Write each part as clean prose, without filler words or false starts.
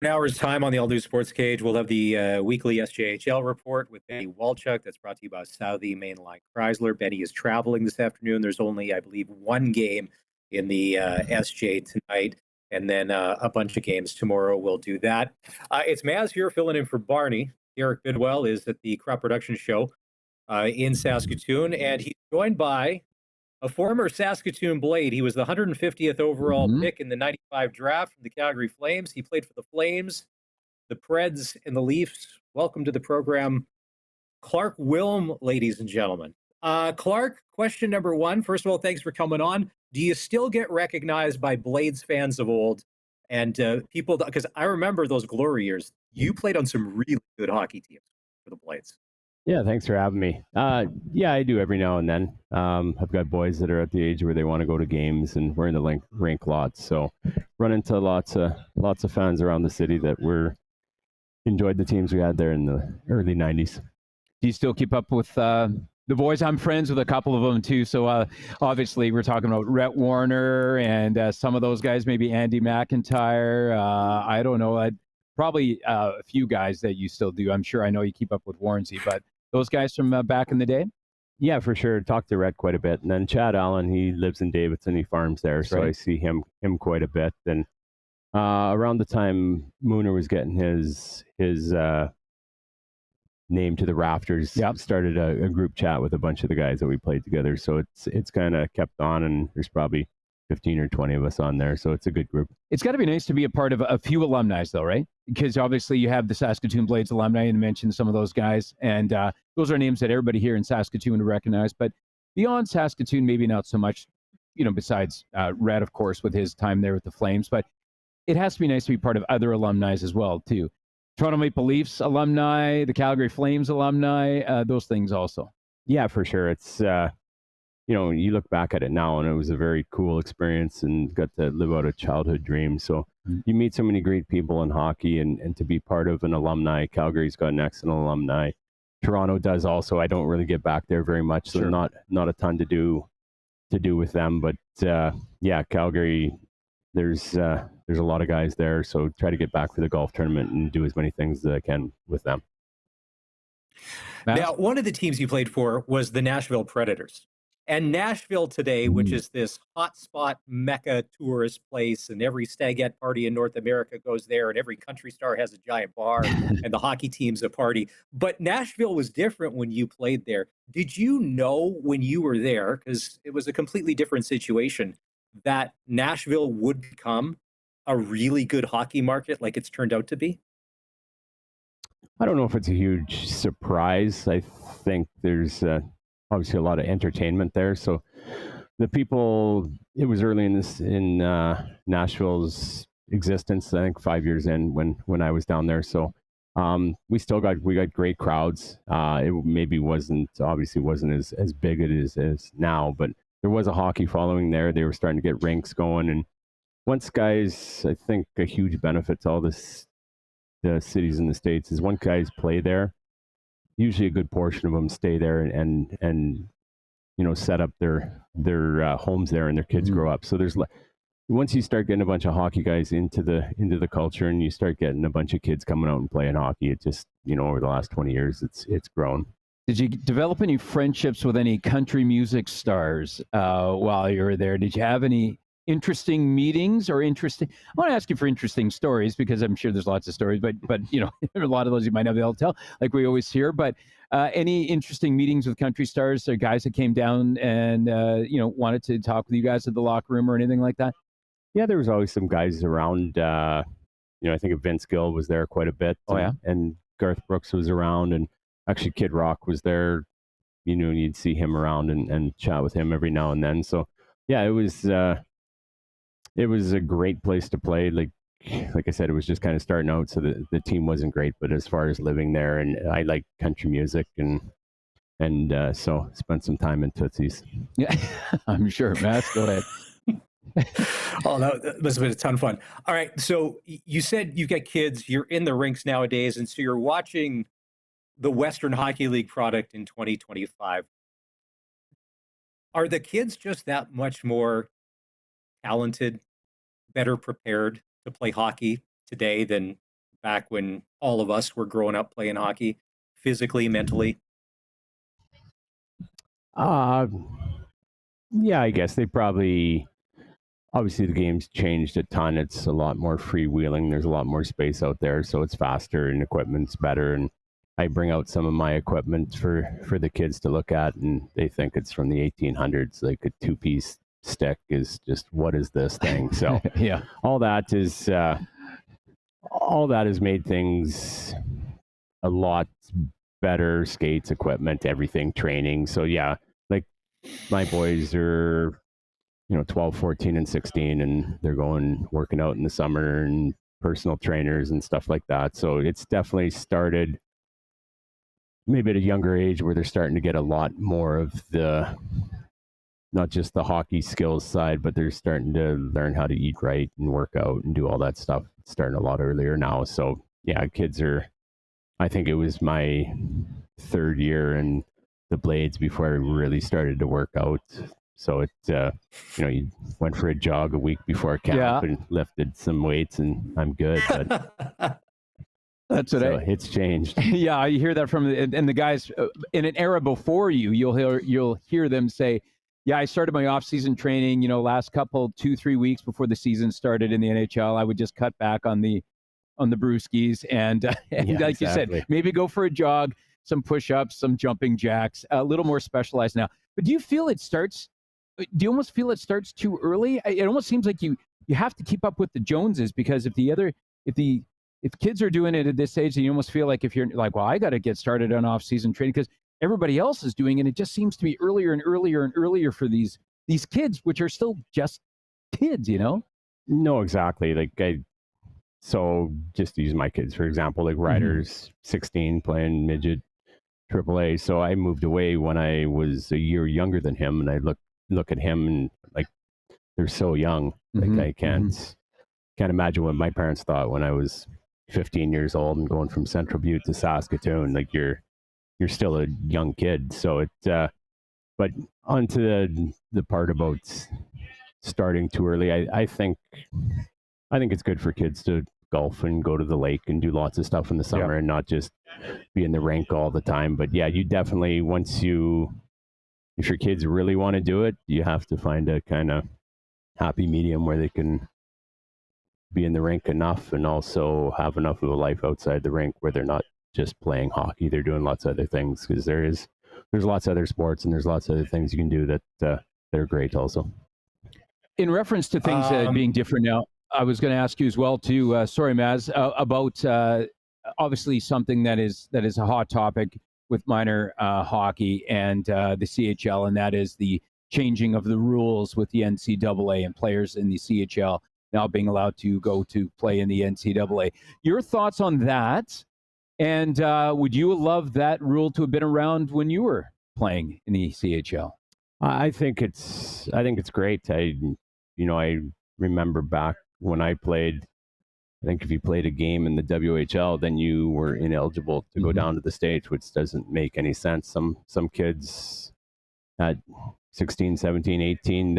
An hour's time on the All New Sports Cage. We'll have the weekly SJHL report with Benny Walchuk. That's brought to you by Saudi Mainline Chrysler. Benny is traveling this afternoon. There's only, I believe, one game in the SJ tonight, and then a bunch of games tomorrow. We'll do that. It's Maz here filling in for Barney. Eric Bidwell is at the Crop Production Show in Saskatoon, and he's joined by a former Saskatoon Blade. He was the 150th overall Mhm. pick in the 95 draft from the Calgary Flames. He played for the Flames, the Preds, and the Leafs. Welcome to the program, Clarke Wilm, ladies and gentlemen. Clarke, question number one. First of all, thanks for coming on. Do you still get recognized by Blades fans of old and people? Because I remember those glory years. You played on some really good hockey teams for the Blades. Yeah, thanks for having me. Yeah, I do every now and then. I've got boys that are at the age where they want to go to games, and we're in the rink lots, so run into lots of fans around the city that were enjoyed the teams we had there in the early '90s. Do you still keep up with the boys? I'm friends with a couple of them too. So obviously, we're talking about Rhett Warner and some of those guys, maybe Andy McIntyre. I don't know. Probably a few guys that you still do. I'm sure I know you keep up with Warrensy, but those guys from back in the day? Yeah, for sure. Talked to Rhett quite a bit, and then Chad Allen. He lives in Davidson. He farms there, That's so right. I see him quite a bit. And around the time Mooner was getting his name to the rafters, Yep. started a group chat with a bunch of the guys that we played together. So it's kind of kept on, and there's probably 15 or 20 of us on there. So it's a good group. It's got to be nice to be a part of a few alumni, though, right? Because obviously you have the Saskatoon Blades alumni, and mentioned some of those guys, and those are names that everybody here in Saskatoon would recognize. But beyond Saskatoon, maybe not so much. Besides Red, of course, with his time there with the Flames, but it has to be nice to be part of other alumni as well, too. Toronto Maple Leafs alumni, the Calgary Flames alumni, those things also. Yeah, for sure. It's you look back at it now, and it was a very cool experience, and got to live out a childhood dream. So you meet so many great people in hockey, and to be part of an alumni. Calgary's got an excellent alumni. Toronto does also. I don't really get back there very much, so Sure. not a ton to do with them. But yeah, Calgary, there's a lot of guys there, so try to get back for the golf tournament and do as many things as I can with them. Matt? Now, one of the teams you played for was the Nashville Predators. And Nashville today, which is this hotspot mecca tourist place, and every stagette party in North America goes there, and every country star has a giant bar, and the hockey team's a party. But Nashville was different when you played there. Did you know when you were there, because it was a completely different situation, that Nashville would become a really good hockey market like it's turned out to be? I don't know if it's a huge surprise. I think there's obviously a lot of entertainment there. So the people, it was early in Nashville's existence. I think 5 years in when I was down there. So we got great crowds. It maybe obviously wasn't as big it is as now, but there was a hockey following there. They were starting to get rinks going, and once guys, I think a huge benefit to all the cities in the States is once guys play there, usually a good portion of them stay there and set up their homes there, and their kids grow up. So once you start getting a bunch of hockey guys into the culture, and you start getting a bunch of kids coming out and playing hockey, it just over the last 20 years it's grown. Did you develop any friendships with any country music stars while you were there? Did you have any interesting meetings or interesting? I want to ask you for interesting stories, because I'm sure there's lots of stories, but a lot of those you might not be able to tell, like we always hear. But any interesting meetings with country stars or guys that came down and wanted to talk with you guys at the locker room or anything like that? Yeah, there was always some guys around. I think Vince Gill was there quite a bit. Oh, yeah? And Garth Brooks was around, and actually Kid Rock was there. And you'd see him around and chat with him every now and then. So yeah, it was a great place to play. Like I said, it was just kind of starting out, so the team wasn't great. But as far as living there, and I like country music, and so spent some time in Tootsie's. Yeah, I'm sure. Matt, go ahead. Oh, that must have been a ton of fun. All right. So you said you've got kids, you're in the rinks nowadays, and so you're watching the Western Hockey League product in 2025. Are the kids just that much more talented, better prepared to play hockey today than back when all of us were growing up playing hockey, physically, mentally? Uh, yeah, I guess they probably. Obviously, the game's changed a ton. It's a lot more freewheeling. There's a lot more space out there, so it's faster and equipment's better. And I bring out some of my equipment for the kids to look at, and they think it's from the 1800s. Like a two-piece stick is just, what is this thing? So Yeah. all that has made things a lot better. Skates, equipment, everything, training. So yeah, like my boys are 12, 14, and 16, and they're going working out in the summer and personal trainers and stuff like that. So it's definitely started maybe at a younger age where they're starting to get a lot more of the, not just the hockey skills side, but they're starting to learn how to eat right and work out and do all that stuff. It's starting a lot earlier now. So yeah, kids are, I think it was my third year in the Blades before I really started to work out. So it, you went for a jog a week before camp and lifted some weights, and I'm good. But that's what it's changed. Yeah, I hear that from and the guys in an era before you. You'll hear them say, "Yeah, I started my off-season training. Last couple 2-3 weeks before the season started in the NHL, I would just cut back on the brewskis and like you said, maybe go for a jog, some push-ups, some jumping jacks, a little more specialized now." But do you feel it starts? Do you almost feel it starts too early? It almost seems like you have to keep up with the Joneses, because if kids are doing it at this age, then you almost feel like if you're like, well, I got to get started on off-season training because everybody else is doing it. It just seems to be earlier and earlier and earlier for these kids, which are still just kids, No, exactly. So just to use my kids, for example, like Ryder's 16 playing midget AAA. So I moved away when I was a year younger than him, and I look at him and like, they're so young. Like I can't imagine what my parents thought when I was 15 years old and going from Central Butte to Saskatoon. Like you're still a young kid. So it, but onto the part about starting too early, I think it's good for kids to golf and go to the lake and do lots of stuff in the summer and not just be in the rink all the time. But yeah, you definitely, if your kids really want to do it, you have to find a kind of happy medium where they can be in the rink enough and also have enough of a life outside the rink where they're not just playing hockey. They're doing lots of other things, because there's lots of other sports and there's lots of other things you can do that are great also. In reference to things being different now, I was going to ask you as well too, sorry Maz, about obviously something that is a hot topic with minor hockey and the CHL, and that is the changing of the rules with the NCAA and players in the CHL now being allowed to go to play in the NCAA. Your thoughts on that? And would you love that rule to have been around when you were playing in the CHL? I think it's great. I remember back when I played, I think if you played a game in the WHL, then you were ineligible to go down to the States, which doesn't make any sense. Some kids at 16, 17, 18,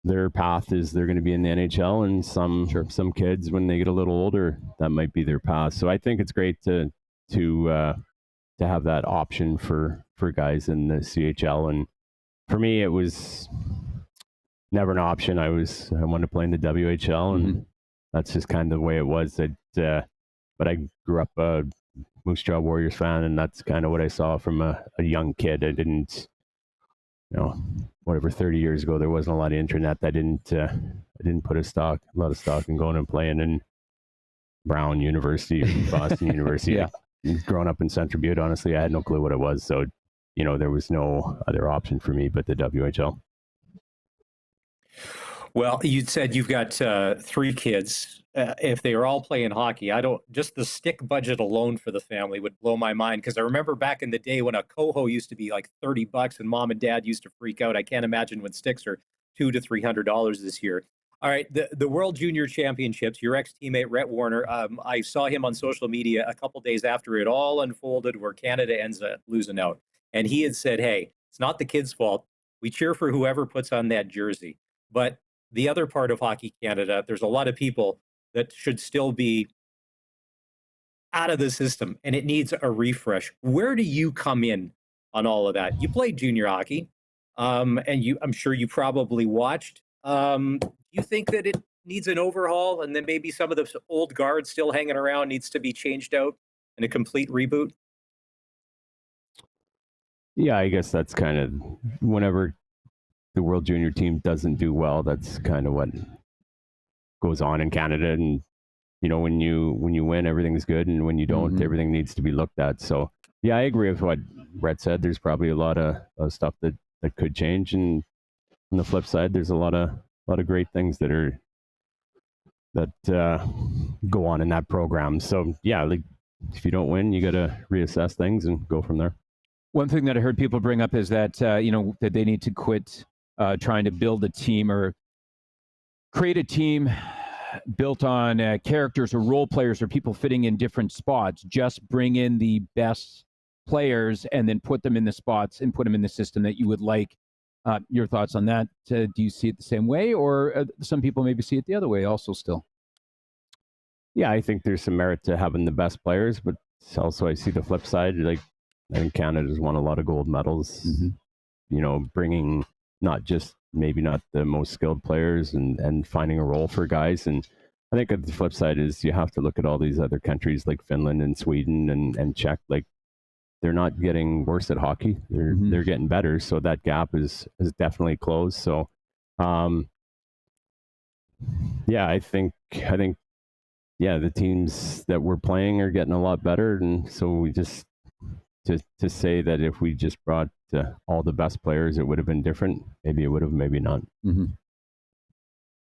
their path is they're going to be in the NHL, and some kids, when they get a little older, that might be their path. So I think it's great to have that option for guys in the CHL. And for me, it was never an option. I wanted to play in the WHL, and that's just kind of the way it was. But I grew up a Moose Jaw Warriors fan, and that's kind of what I saw from a young kid. I didn't, 30 years ago, there wasn't a lot of internet. I didn't put a lot of stock in going and playing in Brown University or Boston University. Growing up in Central Butte, honestly, I had no clue what it was. So, there was no other option for me but the WHL. Well, you said you've got 3 kids. If they are all playing hockey, just the stick budget alone for the family would blow my mind. Because I remember back in the day when a coho used to be like $30 and mom and dad used to freak out. I can't imagine when sticks are $200 to $300 this year. All right, the World Junior Championships, your ex-teammate Rhett Warner, I saw him on social media a couple days after it all unfolded, where Canada ends up losing out. And he had said, hey, it's not the kids' fault. We cheer for whoever puts on that jersey. But the other part of Hockey Canada, there's a lot of people that should still be out of the system and it needs a refresh. Where do you come in on all of that? You played junior hockey, and I'm sure you probably watched. Do you think that it needs an overhaul, and then maybe some of the old guard still hanging around needs to be changed out and a complete reboot? Yeah, I guess that's kind of whenever the World Junior team doesn't do well, that's kind of what goes on in Canada. And when you win, everything's good, and when you don't, everything needs to be looked at. So yeah, I agree with what Brett said. There's probably a lot of stuff that could change, and on the flip side, there's a lot of great things that go on in that program. So yeah, like if you don't win, you got to reassess things and go from there. One thing that I heard people bring up is that that they need to quit trying to build a team or create a team built on characters or role players or people fitting in different spots. Just bring in the best players and then put them in the spots and put them in the system that you would like. Your thoughts on that? Do you see it the same way, or some people maybe see it the other way also still? Yeah, I think there's some merit to having the best players, but also I see the flip side. Like, I think Canada's won a lot of gold medals, bringing maybe not the most skilled players and finding a role for guys. And I think the flip side is you have to look at all these other countries like Finland and Sweden and Czech. Like, they're not getting worse at hockey. They're getting better. So that gap is definitely closed. So, yeah, I think the teams that we're playing are getting a lot better. And so we just, to say that if we just brought all the best players, it would have been different. Maybe it would have, maybe not.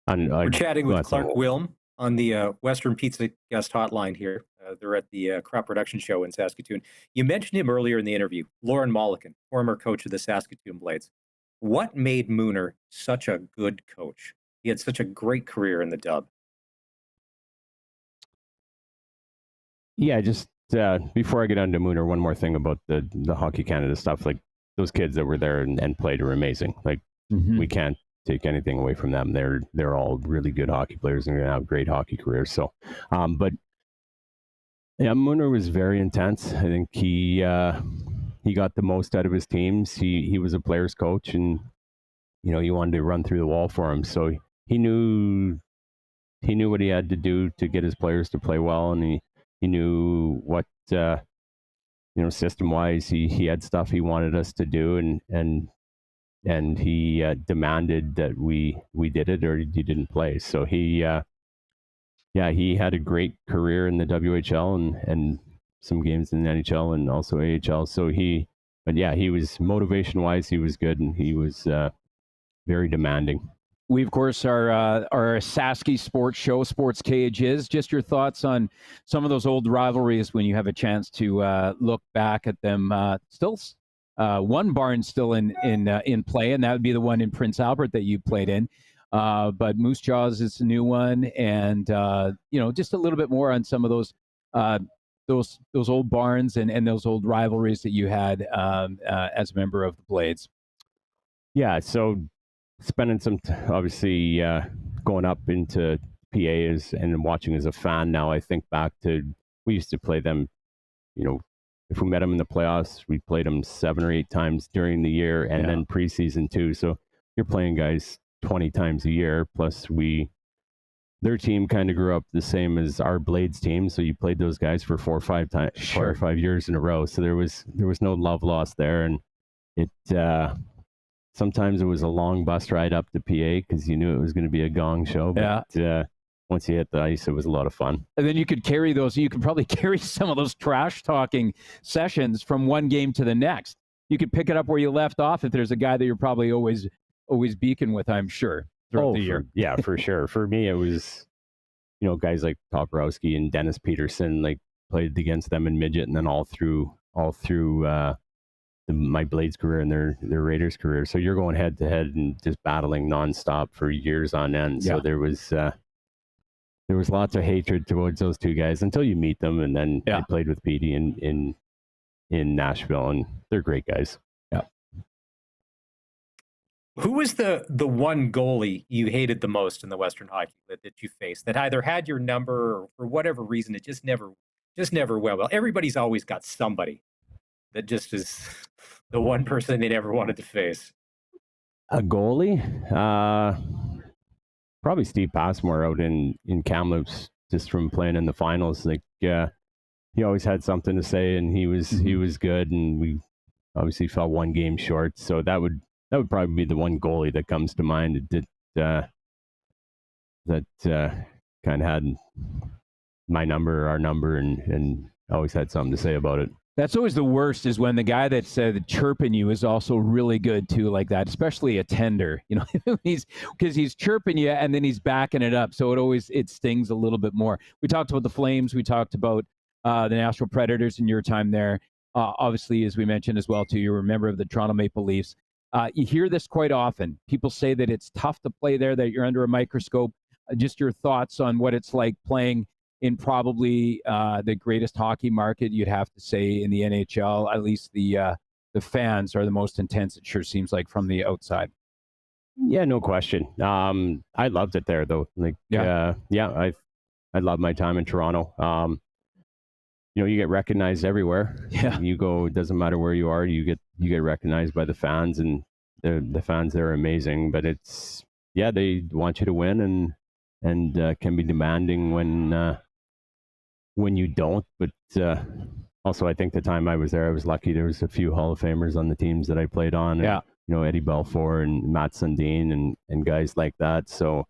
We're chatting with Clarke Wilm on the Western Pizza Guest Hotline here. They're at the Crop Production Show in Saskatoon. You mentioned him earlier in the interview, Lauren Mollican, former coach of the Saskatoon Blades. What made Mooner such a good coach? He had such a great career in the Dub. Yeah, just before I get on to Mooner, one more thing about the Hockey Canada stuff. Like, those kids that were there and played are amazing. Like, we can't take anything away from them. They're all really good hockey players and going to have great hockey careers. So, but yeah, Mooner was very intense. I think he got the most out of his teams. He was a player's coach, and he wanted to run through the wall for him. So he knew what he had to do to get his players to play well, and he knew what system wise he had stuff he wanted us to do, and he demanded that we did it or he didn't play. So he had a great career in the WHL and some games in the NHL and also AHL. So he was motivation wise, he was good, and he was very demanding. We, of course, are our Sasky sports show, SportsCage is. Just your thoughts on some of those old rivalries when you have a chance to look back at them. Still, one barn still in play, and that would be the one in Prince Albert that you played in. But Moose Jaws is a new one, and just a little bit more on some of those old barns and those old rivalries that you had as a member of the Blades. Yeah, so spending some obviously going up into PA and watching as a fan now, I think back to, we used to play them, if we met them in the playoffs, we played them 7 or 8 times during the year, and then preseason too. So you're playing guys 20 times a year, plus their team kind of grew up the same as our Blades team. So you played those guys for 4 or 5 times, 4 or 5 years in a row. So there was no love lost there. And it, sometimes it was a long bus ride up to PA because you knew it was going to be a gong show. But once you hit the ice, it was a lot of fun. And then you could probably carry some of those trash talking sessions from one game to the next. You could pick it up where you left off if there's a guy that you're probably always beacon with, I'm sure, throughout the year. For sure. For me, it was, guys like Toporowski and Dennis Peterson, like, played against them in midget, and then all through my Blades career and their Raiders career. So you're going head to head and just battling nonstop for years on end. So there was lots of hatred towards those two guys until you meet them. And then I played with Petey in Nashville, and they're great guys. Yeah. Who was the one goalie you hated the most in the Western Hockey League that you faced, that either had your number or for whatever reason it just never just never went well. Everybody's always got somebody that just is the one person they never wanted to face. A goalie? Probably Steve Passmore out in Kamloops, just from playing in the finals. Like, he always had something to say, and he was good, and we obviously fell one game short. So that would probably be the one goalie that comes to mind that kind of had my number, our number, and always had something to say about it. That's always the worst, is when the guy that's chirping you is also really good too, like that, especially a tender, because he's chirping you and then he's backing it up. So it stings a little bit more. We talked about the Flames. We talked about the Nashville Predators in your time there. Obviously, as we mentioned as well too, you're a member of the Toronto Maple Leafs. You hear this quite often. People say that it's tough to play there, that you're under a microscope. Just your thoughts on what it's like playing in probably the greatest hockey market, you'd have to say, in the NHL. At least the fans are the most intense, it sure seems like, from the outside. Yeah, no question. I loved it there, though. Like, I love my time in Toronto. You get recognized everywhere. Yeah, you go. It doesn't matter where you are. You get recognized by the fans, and the fans there are amazing. But they want you to win, and can be demanding when you don't. But also, I think the time I was there, I was lucky. There was a few Hall of Famers on the teams that I played on. Yeah. And, Eddie Belfour and Matt Sundin and guys like that. So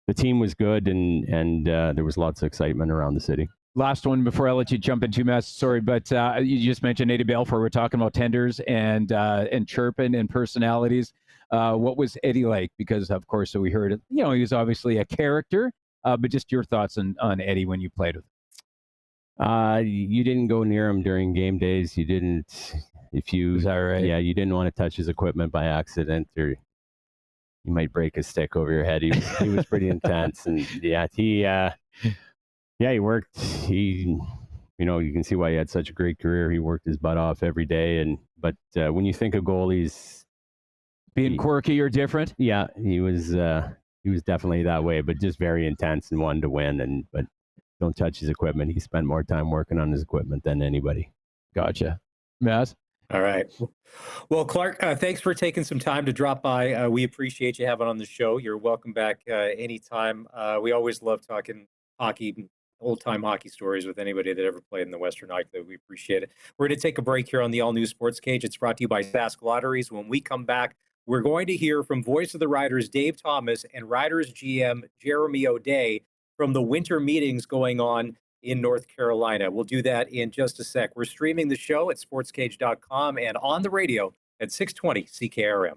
the team was good, and there was lots of excitement around the city. Last one before I let you jump into Mass. Sorry, but you just mentioned Eddie Belfour. We're talking about tenders and chirping and personalities. What was Eddie like? Because, of course, we heard, he was obviously a character, but just your thoughts on Eddie when you played with him. You didn't go near him during game days. You didn't, Is that right? Yeah, you didn't want to touch his equipment by accident, or you might break a stick over your head. He was pretty intense, and he worked. You can see why he had such a great career. He worked his butt off every day, but when you think of goalies being quirky or different, yeah, he was definitely that way, but just very intense and wanted to win. But don't touch his equipment. He spent more time working on his equipment than anybody. Gotcha. Mass? All right. Well, Clarke, thanks for taking some time to drop by. We appreciate you having on the show. You're welcome back anytime. We always love talking hockey, old-time hockey stories with anybody that ever played in the Western Hockey League. We appreciate it. We're going to take a break here on the all-new Sports Cage. It's brought to you by Sask Lotteries. When we come back, we're going to hear from Voice of the Riders Dave Thomas and Riders GM Jeremy O'Day from the winter meetings going on in North Carolina. We'll do that in just a sec. We're streaming the show at sportscage.com and on the radio at 620 CKRM.